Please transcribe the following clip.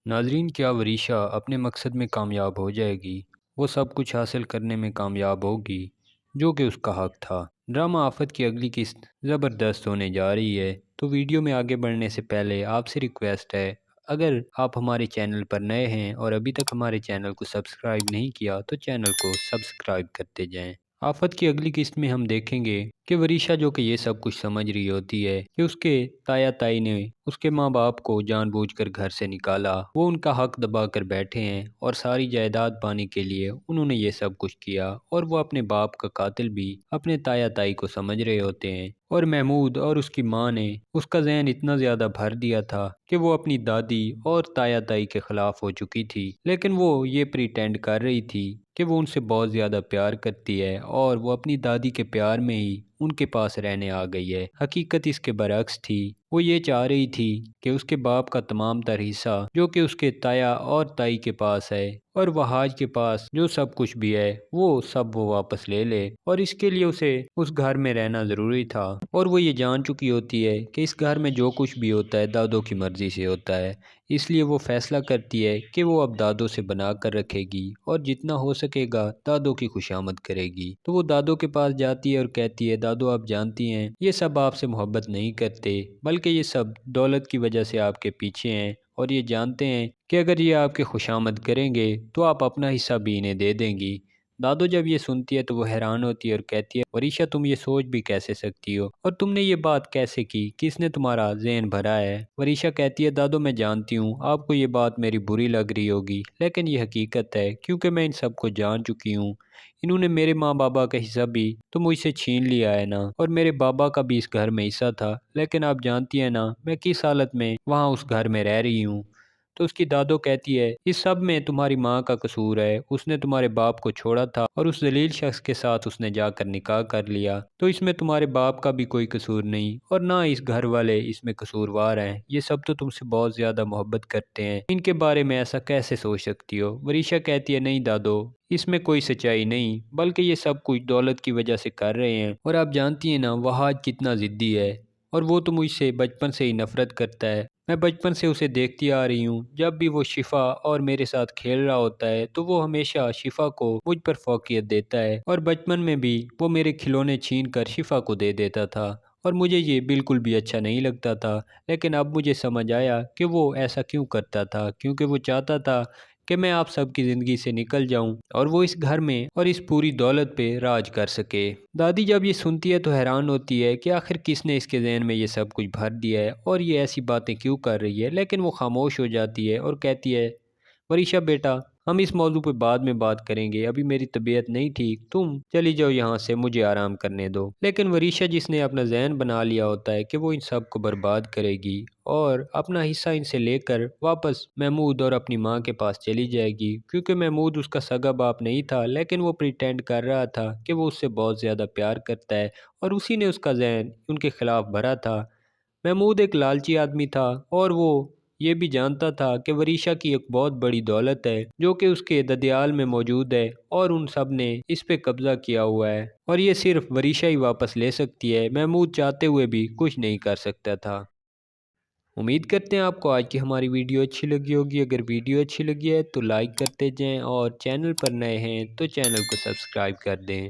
ناظرین، کیا وریشا اپنے مقصد میں کامیاب ہو جائے گی؟ وہ سب کچھ حاصل کرنے میں کامیاب ہوگی جو کہ اس کا حق تھا؟ ڈرامہ آفت کی اگلی قسط زبردست ہونے جا رہی ہے، تو ویڈیو میں آگے بڑھنے سے پہلے آپ سے ریکویسٹ ہے، اگر آپ ہمارے چینل پر نئے ہیں اور ابھی تک ہمارے چینل کو سبسکرائب نہیں کیا تو چینل کو سبسکرائب کرتے جائیں۔ آفت کی اگلی قسط میں ہم دیکھیں گے کہ وریشا، جو کہ یہ سب کچھ سمجھ رہی ہوتی ہے کہ اس کے تایا تائی نے اس کے ماں باپ کو جان بوجھ کر گھر سے نکالا، وہ ان کا حق دبا کر بیٹھے ہیں اور ساری جائیداد پانے کے لیے انہوں نے یہ سب کچھ کیا، اور وہ اپنے باپ کا قاتل بھی اپنے تایا تائی کو سمجھ رہے ہوتے ہیں۔ اور محمود اور اس کی ماں نے اس کا ذہن اتنا زیادہ بھر دیا تھا کہ وہ اپنی دادی اور تایا تائی کے خلاف ہو چکی تھی، لیکن وہ یہ پریٹینڈ کر رہی تھی کہ وہ ان سے بہت زیادہ پیار کرتی ہے اور وہ اپنی دادی کے پیار میں ہی ان کے پاس رہنے آ گئی ہے۔ حقیقت اس کے برعکس تھی، وہ یہ چاہ رہی تھی کہ اس کے باپ کا تمام تر حصہ جو کہ اس کے تایا اور تائی کے پاس ہے اور وہاج کے پاس جو سب کچھ بھی ہے وہ سب وہ واپس لے لے، اور اس کے لیے اسے اس گھر میں رہنا ضروری تھا۔ اور وہ یہ جان چکی ہوتی ہے کہ اس گھر میں جو کچھ بھی ہوتا ہے دادوں کی مرضی سے ہوتا ہے، اس لیے وہ فیصلہ کرتی ہے کہ وہ اب دادوں سے بنا کر رکھے گی اور جتنا ہو سکے گا دادوں کی خوشامد کرے گی۔ تو وہ دادوں کے پاس جاتی ہے اور کہتی ہے، دادو آپ جانتی ہیں یہ سب آپ سے محبت نہیں کرتے، بلکہ یہ سب دولت کی وجہ سے آپ کے پیچھے ہیں، اور یہ جانتے ہیں کہ اگر یہ آپ کے خوشامد کریں گے تو آپ اپنا حصہ بھی انہیں دے دیں گی۔ دادو جب یہ سنتی ہے تو وہ حیران ہوتی ہے اور کہتی ہے، وریشا تم یہ سوچ بھی کیسے سکتی ہو، اور تم نے یہ بات کیسے کی، کس نے تمہارا ذہن بھرا ہے؟ وریشا کہتی ہے، دادو میں جانتی ہوں آپ کو یہ بات میری بری لگ رہی ہوگی، لیکن یہ حقیقت ہے کیونکہ میں ان سب کو جان چکی ہوں۔ انہوں نے میرے ماں بابا کا حصہ بھی تو مجھ سے چھین لیا ہے نا، اور میرے بابا کا بھی اس گھر میں حصہ تھا، لیکن آپ جانتی ہیں نا میں کس حالت میں وہاں اس گھر میں رہ رہی ہوں۔ تو اس کی دادو کہتی ہے، اس سب میں تمہاری ماں کا قصور ہے، اس نے تمہارے باپ کو چھوڑا تھا اور اس ذلیل شخص کے ساتھ اس نے جا کر نکاح کر لیا، تو اس میں تمہارے باپ کا بھی کوئی قصور نہیں، اور نہ اس گھر والے اس میں قصوروار ہیں، یہ سب تو تم سے بہت زیادہ محبت کرتے ہیں، ان کے بارے میں ایسا کیسے سوچ سکتی ہو؟ وریشا کہتی ہے، نہیں دادو، اس میں کوئی سچائی نہیں، بلکہ یہ سب کچھ دولت کی وجہ سے کر رہے ہیں، اور آپ جانتی ہیں نا وہاج کتنا ضدی ہے، اور وہ تو مجھ سے بچپن سے ہی نفرت کرتا ہے۔ میں بچپن سے اسے دیکھتی آ رہی ہوں، جب بھی وہ شفا اور میرے ساتھ کھیل رہا ہوتا ہے تو وہ ہمیشہ شفا کو مجھ پر فوقیت دیتا ہے، اور بچپن میں بھی وہ میرے کھلونے چھین کر شفا کو دے دیتا تھا، اور مجھے یہ بالکل بھی اچھا نہیں لگتا تھا، لیکن اب مجھے سمجھ آیا کہ وہ ایسا کیوں کرتا تھا، کیونکہ وہ چاہتا تھا کہ میں آپ سب کی زندگی سے نکل جاؤں اور وہ اس گھر میں اور اس پوری دولت پہ راج کر سکے۔ دادی جب یہ سنتی ہے تو حیران ہوتی ہے کہ آخر کس نے اس کے ذہن میں یہ سب کچھ بھر دیا ہے اور یہ ایسی باتیں کیوں کر رہی ہے، لیکن وہ خاموش ہو جاتی ہے اور کہتی ہے، وریشا بیٹا، ہم اس موضوع پہ بعد میں بات کریں گے، ابھی میری طبیعت نہیں ٹھیک، تم چلی جاؤ یہاں سے، مجھے آرام کرنے دو۔ لیکن وریشا، جس نے اپنا ذہن بنا لیا ہوتا ہے کہ وہ ان سب کو برباد کرے گی اور اپنا حصہ ان سے لے کر واپس محمود اور اپنی ماں کے پاس چلی جائے گی، کیونکہ محمود اس کا سگا باپ نہیں تھا، لیکن وہ پریٹینڈ کر رہا تھا کہ وہ اس سے بہت زیادہ پیار کرتا ہے، اور اسی نے اس کا ذہن ان کے خلاف بھرا تھا۔ محمود ایک لالچی آدمی تھا، اور وہ یہ بھی جانتا تھا کہ وریشا کی ایک بہت بڑی دولت ہے جو کہ اس کے ددیال میں موجود ہے، اور ان سب نے اس پہ قبضہ کیا ہوا ہے، اور یہ صرف وریشا ہی واپس لے سکتی ہے، محمود چاہتے ہوئے بھی کچھ نہیں کر سکتا تھا۔ امید کرتے ہیں آپ کو آج کی ہماری ویڈیو اچھی لگی ہوگی۔ اگر ویڈیو اچھی لگی ہے تو لائک کرتے جائیں، اور چینل پر نئے ہیں تو چینل کو سبسکرائب کر دیں۔